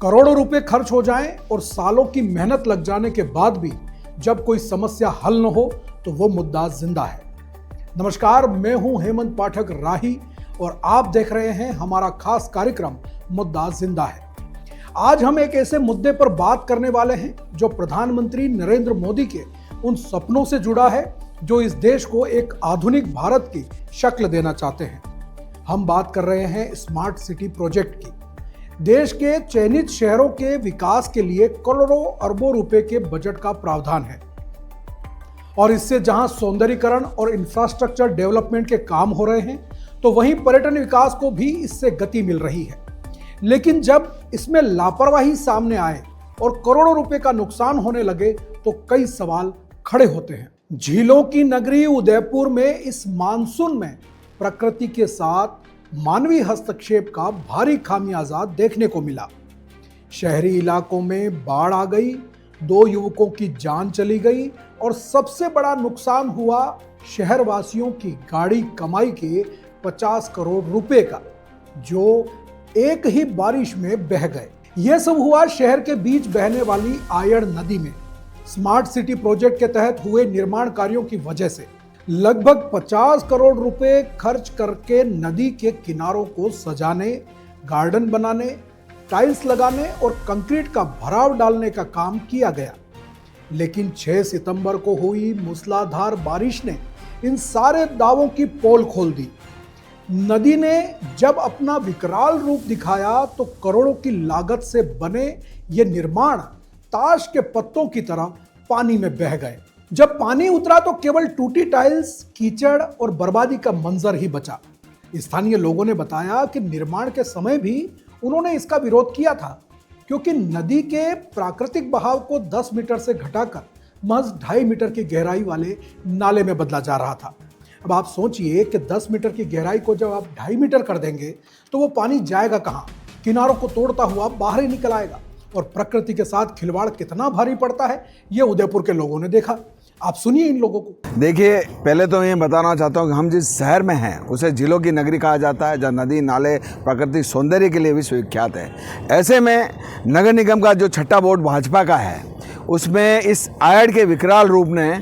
करोड़ों रुपए खर्च हो जाएं और सालों की मेहनत लग जाने के बाद भी जब कोई समस्या हल न हो तो वो मुद्दा जिंदा है। नमस्कार, मैं हूं हेमंत पाठक राही और आप देख रहे हैं हमारा खास कार्यक्रम मुद्दा जिंदा है। आज हम एक ऐसे मुद्दे पर बात करने वाले हैं जो प्रधानमंत्री नरेंद्र मोदी के उन सपनों से जुड़ा है जो इस देश को एक आधुनिक भारत की शक्ल देना चाहते हैं। हम बात कर रहे हैं स्मार्ट सिटी प्रोजेक्ट की। देश के चयनित शहरों के विकास के लिए करोड़ों अरबों रुपए के बजट का प्रावधान है और इससे जहां सौंदर्यीकरण और इंफ्रास्ट्रक्चर डेवलपमेंट के काम हो रहे हैं तो वहीं पर्यटन विकास को भी इससे गति मिल रही है। लेकिन जब इसमें लापरवाही सामने आए और करोड़ों रुपए का नुकसान होने लगे तो कई सवाल खड़े होते हैं। झीलों की नगरी उदयपुर में इस मानसून में प्रकृति के साथ मानवीय हस्तक्षेप का भारी खामियाजा देखने को मिला। शहरी इलाकों में बाढ़ आ गई, 2 युवकों की जान चली गई और सबसे बड़ा नुकसान हुआ शहरवासियों की गाड़ी कमाई के 50 करोड़ रुपए का, जो एक ही बारिश में बह गए। यह सब हुआ शहर के बीच बहने वाली आयड़ नदी में स्मार्ट सिटी प्रोजेक्ट के तहत हुए निर्माण कार्यों की वजह से। लगभग 50 करोड़ रुपए खर्च करके नदी के किनारों को सजाने, गार्डन बनाने, टाइल्स लगाने और कंक्रीट का भराव डालने का काम किया गया। लेकिन 6 सितंबर को हुई मूसलाधार बारिश ने इन सारे दावों की पोल खोल दी। नदी ने जब अपना विकराल रूप दिखाया तो करोड़ों की लागत से बने ये निर्माण ताश के पत्तों की तरह पानी में बह गए। जब पानी उतरा तो केवल टूटी टाइल्स, कीचड़ और बर्बादी का मंजर ही बचा। स्थानीय लोगों ने बताया कि निर्माण के समय भी उन्होंने इसका विरोध किया था क्योंकि नदी के प्राकृतिक बहाव को 10 मीटर से घटाकर महज 2.5 मीटर की गहराई वाले नाले में बदला जा रहा था। अब आप सोचिए कि 10 मीटर की गहराई को जब आप 2.5 मीटर कर देंगे तो वो पानी जाएगा कहाँ? किनारों को तोड़ता हुआ बाहर ही निकल आएगा। और प्रकृति के साथ खिलवाड़ कितना भारी पड़ता है ये उदयपुर के लोगों ने देखा। आप सुनिए इन लोगों को। देखिए, पहले तो मैं बताना चाहता हूँ कि हम जिस शहर में हैं उसे झीलों की नगरी कहा जाता है, जहाँ नदी नाले प्राकृतिक सौंदर्य के लिए विश्वविख्यात है। ऐसे में नगर निगम का जो छठा बोर्ड भाजपा का है उसमें इस आयड़ के विकराल रूप ने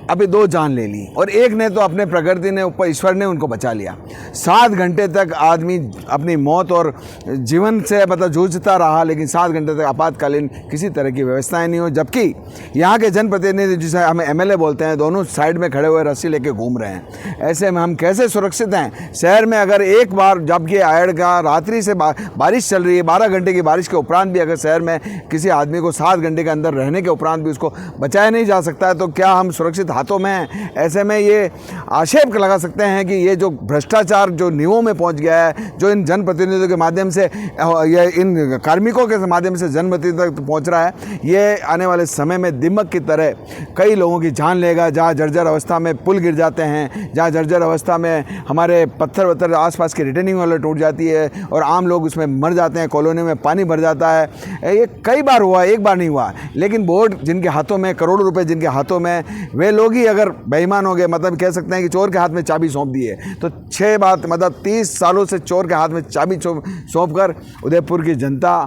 अभी 2 जान ले ली और एक ने तो अपने प्रकृति ने ऊपर ईश्वर ने उनको बचा लिया। 7 घंटे तक आदमी अपनी मौत और जीवन से जूझता रहा, लेकिन 7 घंटे तक आपातकालीन किसी तरह की व्यवस्थाएं नहीं हो, जबकि यहाँ के जनप्रतिनिधि जिसे हम एमएलए बोलते हैं दोनों साइड में खड़े हुए रस्सी लेके घूम रहे हैं। ऐसे में हम कैसे सुरक्षित हैं? शहर में अगर एक बार जब ये आयड़ का रात्रि से बारिश चल रही है, 12 घंटे की बारिश के उपरांत भी अगर शहर में किसी आदमी को 7 घंटे के अंदर रहने के उपरांत भी उसको बचाया नहीं जा सकता है तो क्या हम सुरक्षित हाथों में हैं? ऐसे में ये आक्षेप लगा सकते हैं कि ये जो भ्रष्टाचार जो नींवों में पहुंच गया है, जो इन जनप्रतिनिधियों के माध्यम से या इन कार्मिकों के माध्यम से जनप्रतिनिधि तक पहुंच रहा है, ये आने वाले समय में दिमक की तरह कई लोगों की जान लेगा। जहाँ जर्जर अवस्था में पुल गिर जाते हैं, जहाँ जर्जर अवस्था में हमारे पत्थर वत्थर आसपास की रिटेनिंग वाले टूट जाती है और आम लोग उसमें मर जाते हैं, कॉलोनी में पानी भर जाता है। ये कई बार हुआ, एक बार नहीं हुआ। लेकिन बोर्ड जिनके हाथों में करोड़ों रुपए जिनके हाथों में, वे लोग ही अगर बेईमान हो गए, मतलब कह सकते हैं कि चोर के हाथ में चाबी सौंप दी है, तो 6 बात 30 सालों से चोर के हाथ में चाबी सौंप कर उदयपुर की जनता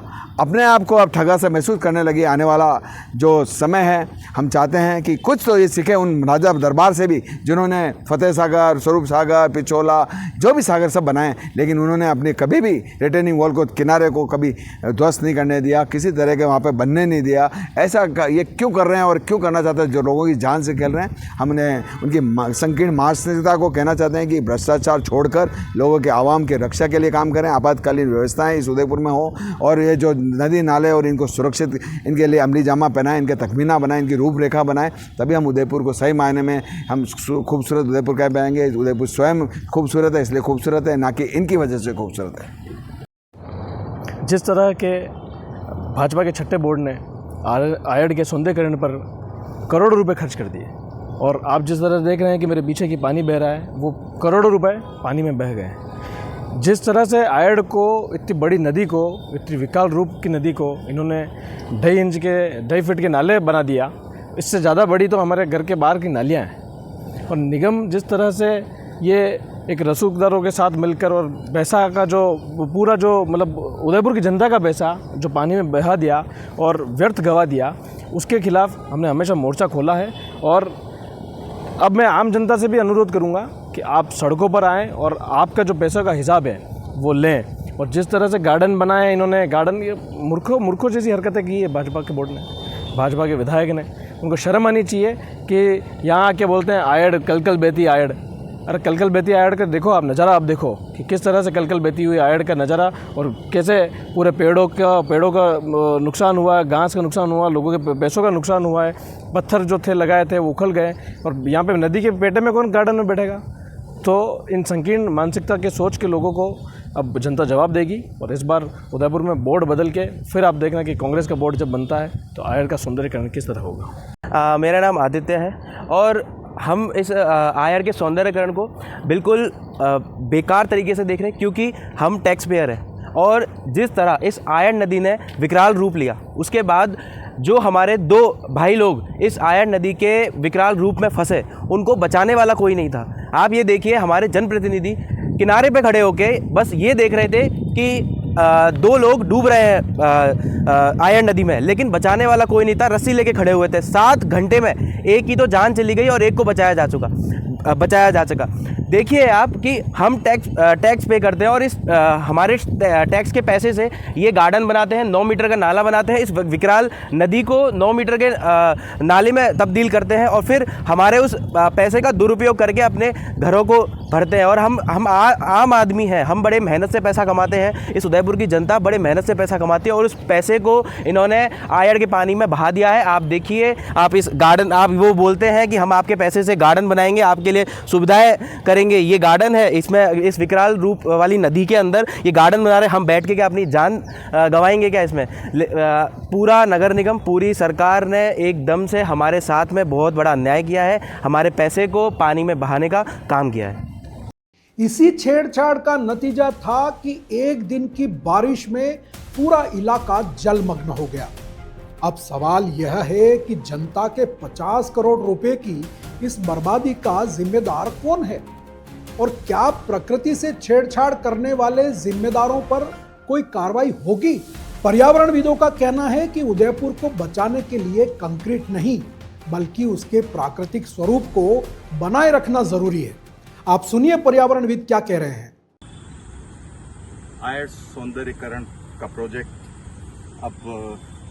अपने आप को अब ठगा से महसूस करने लगी। आने वाला जो समय है, हम चाहते हैं कि कुछ तो ये सीखे उन राजा दरबार से भी जिन्होंने फतेह सागर, स्वरूप सागर, पिछोला, जो भी सागर सब बनाए, लेकिन उन्होंने अपनी कभी भी रिटेनिंग वॉल को, किनारे को कभी ध्वस्त नहीं करने दिया, किसी तरह के वहाँ पे बनने नहीं दिया। ऐसा ये क्यों कर रहे हैं और क्यों करना चाहते हैं? जो लोगों की जान से खेल रहे हैं। हमने उनकी संकीर्ण मानसिकता को कहना चाहते हैं कि भ्रष्टाचार छोड़कर लोगों के आवाम के रक्षा के लिए काम करें, आपातकालीन व्यवस्थाएं इस उदयपुर में हो और ये जो नदी नाले और इनको सुरक्षित, इनके लिए अमली जामा पहनाएं, इनके तखमीना बनाएं, इनकी रूपरेखा बनाएं, तभी हम उदयपुर को सही मायने में हम खूबसूरत उदयपुर कह पाएंगे। उदयपुर स्वयं खूबसूरत है, इसलिए खूबसूरत है, ना कि इनकी वजह से खूबसूरत है। जिस तरह के भाजपा के छठे बोर्ड ने आयड़ के सौंदर्यीकरण पर करोड़ों रुपए खर्च कर दिए और आप जिस तरह देख रहे हैं कि मेरे पीछे की पानी बह रहा है, वो करोड़ों रुपए पानी में बह गए। जिस तरह से आयड़ को, इतनी बड़ी नदी को, इतनी विकराल रूप की नदी को इन्होंने 2.5 फीट के नाले बना दिया, इससे ज़्यादा बड़ी तो हमारे घर के बाहर की नालियाँ हैं। और निगम जिस तरह से ये एक रसूखदारों के साथ मिलकर और पैसा का जो पूरा जो मतलब उदयपुर की जनता का पैसा जो पानी में बहा दिया और व्यर्थ गवा दिया, उसके खिलाफ हमने हमेशा मोर्चा खोला है। और अब मैं आम जनता से भी अनुरोध करूंगा कि आप सड़कों पर आएँ और आपका जो पैसों का हिसाब है वो लें। और जिस तरह से गार्डन बनाए इन्होंने, गार्डन ये मूर्खों जैसी हरकतें की है भाजपा के बोर्ड ने, भाजपा के विधायक ने। उनको शर्म आनी चाहिए कि यहाँ आके बोलते हैं आयड़ कल बहती आयड़। अरे कल बहती आयड़ का देखो आप नज़ारा, आप देखो कि किस तरह से कल बहती हुई आयड़ का नज़ारा और कैसे पूरे पेड़ों का नुकसान हुआ है, घास का नुकसान हुआ, लोगों के पैसों का नुकसान हुआ है, पत्थर जो थे लगाए थे वो उखड़ गए। और यहाँ पे नदी के पेटे में कौन गार्डन में बैठेगा? तो इन संकीर्ण मानसिकता के सोच के लोगों को अब जनता जवाब देगी। और इस बार उदयपुर में बोर्ड बदल के फिर आप देखना कि कांग्रेस का बोर्ड जब बनता है तो आयड़ का सौंदर्यीकरण किस तरह होगा। मेरा नाम आदित्य है और हम इस आयड़ के सौंदर्यीकरण को बिल्कुल बेकार तरीके से देख रहे हैं, क्योंकि हम टैक्स पेयर हैं। और जिस तरह इस आयड़ नदी ने विकराल रूप लिया, उसके बाद जो हमारे 2 भाई लोग इस आयड़ नदी के विकराल रूप में फंसे, उनको बचाने वाला कोई नहीं था। आप ये देखिए, हमारे जनप्रतिनिधि किनारे पे खड़े होके बस ये देख रहे थे कि 2 लोग डूब रहे हैं आयड़ नदी में, लेकिन बचाने वाला कोई नहीं था। रस्सी लेके खड़े हुए थे। 7 घंटे में एक की तो जान चली गई और एक को बचाया जा चुका। देखिए आप कि हम टैक्स पे करते हैं और इस हमारे टैक्स के पैसे से ये गार्डन बनाते हैं, 9 मीटर का नाला बनाते हैं, इस विकराल नदी को 9 मीटर के नाले में तब्दील करते हैं और फिर हमारे उस पैसे का दुरुपयोग करके अपने घरों को भरते हैं। और हम आम आदमी हैं, हम बड़े मेहनत से पैसा कमाते हैं। इस उदयपुर की जनता बड़े मेहनत से पैसा कमाती है और उस पैसे को इन्होंने आयड़ के पानी में बहा दिया है। आप देखिए, आप इस गार्डन, आप वो बोलते हैं कि हम आपके पैसे से गार्डन बनाएंगे, आपके लिए सुविधाएं करेंगे। ये गार्डन है, इसमें इस विकराल रूप वाली नदी के अंदर ये गार्डन बना रहे, हम बैठ के क्या अपनी जान गंवाएंगे क्या इसमें? पूरा नगर निगम, पूरी सरकार ने एकदम से हमारे साथ में बहुत बड़ा अन्याय किया है, हमारे पैसे को पानी में बहाने का काम किया है। इसी छेड़छाड़ का नतीजा था कि एक दिन की बारिश में पूरा इलाका जलमग्न हो गया। अब सवाल यह है कि जनता के 50 करोड़ रुपए की इस बर्बादी का जिम्मेदार कौन है और क्या प्रकृति से छेड़छाड़ करने वाले जिम्मेदारों पर कोई कार्रवाई होगी? पर्यावरणविदों का कहना है कि उदयपुर को बचाने के लिए कंक्रीट नहीं बल्कि उसके प्राकृतिक स्वरूप को बनाए रखना जरूरी है। आप सुनिए पर्यावरणविद क्या कह रहे हैं। आयड़ सौंदर्यीकरण का प्रोजेक्ट अब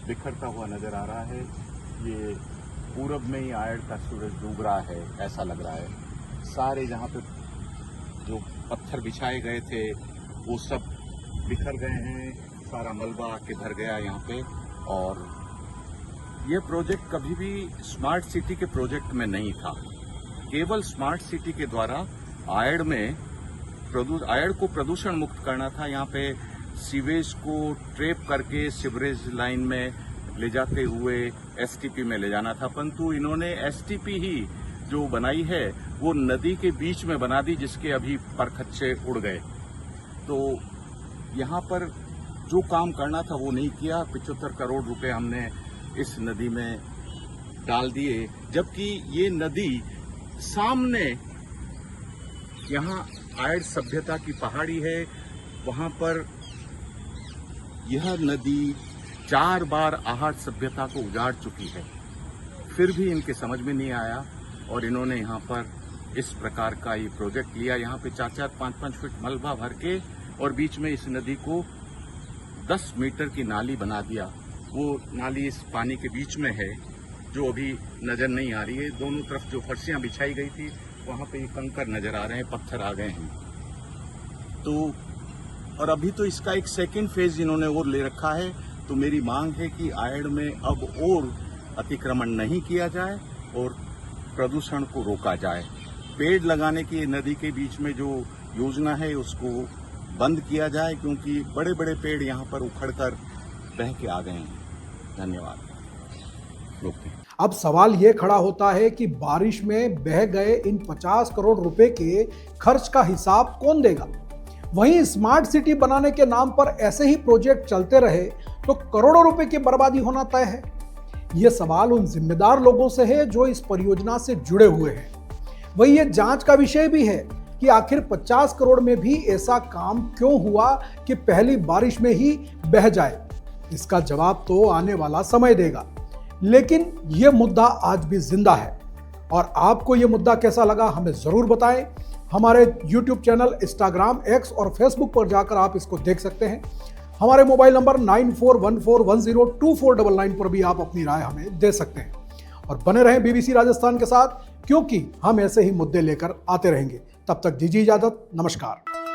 बिखरता हुआ नजर आ रहा है। ये पूरब में ही आयड़ का सूरज डूब रहा है, ऐसा लग रहा है। सारे जहाँ पे जो पत्थर बिछाए गए थे वो सब बिखर गए हैं, सारा मलबा आके भर गया यहाँ पे। और ये प्रोजेक्ट कभी भी स्मार्ट सिटी के प्रोजेक्ट में नहीं था। केवल स्मार्ट सिटी के द्वारा आयड़ को प्रदूषण मुक्त करना था। यहाँ पे सीवेज को ट्रैप करके सीवरेज लाइन में ले जाते हुए एसटीपी में ले जाना था, परंतु इन्होंने एसटीपी ही जो बनाई है वो नदी के बीच में बना दी, जिसके अभी परखच्चे उड़ गए। तो यहाँ पर जो काम करना था वो नहीं किया। 75 करोड़ रुपए हमने इस नदी में डाल दिए, जबकि ये नदी सामने यहाँ आयड़ सभ्यता की पहाड़ी है, वहाँ पर यह नदी 4 बार आहट सभ्यता को उजाड़ चुकी है। फिर भी इनके समझ में नहीं आया और इन्होंने यहाँ पर इस प्रकार का ये प्रोजेक्ट लिया। यहाँ पे 4-4, 5-5 फीट मलबा भर के और बीच में इस नदी को 10 मीटर की नाली बना दिया। वो नाली इस पानी के बीच में है जो अभी नजर नहीं आ रही है। दोनों तरफ जो फर्शियां बिछाई गई थी वहाँ पे कंकर नजर आ रहे हैं, पत्थर आ गए हैं। तो और अभी तो इसका एक सेकंड फेज इन्होंने और ले रखा है। तो मेरी मांग है कि आयड़ में अब और अतिक्रमण नहीं किया जाए और प्रदूषण को रोका जाए। पेड़ लगाने की नदी के बीच में जो योजना है उसको बंद किया जाए, क्योंकि बड़े बड़े पेड़ यहाँ पर उखड़कर बह के आ गए हैं। धन्यवाद। रोकते हैं। अब सवाल ये खड़ा होता है कि बारिश में बह गए इन 50 करोड़ रुपए के खर्च का हिसाब कौन देगा? वहीं स्मार्ट सिटी बनाने के नाम पर ऐसे ही प्रोजेक्ट चलते रहे तो करोड़ों रुपए की बर्बादी होना तय है। यह सवाल उन जिम्मेदार लोगों से है जो इस परियोजना से जुड़े हुए हैं। वही ये जांच का विषय भी है कि आखिर 50 करोड़ में भी ऐसा काम क्यों हुआ कि पहली बारिश में ही बह जाए। इसका जवाब तो आने वाला समय देगा, लेकिन यह मुद्दा आज भी जिंदा है। और आपको यह मुद्दा कैसा लगा हमें जरूर बताएं। हमारे YouTube चैनल, इंस्टाग्राम, एक्स और फेसबुक पर जाकर आप इसको देख सकते हैं। हमारे मोबाइल नंबर 9414102499 पर भी आप अपनी राय हमें दे सकते हैं। और बने रहें BBC राजस्थान के साथ, क्योंकि हम ऐसे ही मुद्दे लेकर आते रहेंगे। तब तक दीजिए इजाजत, नमस्कार।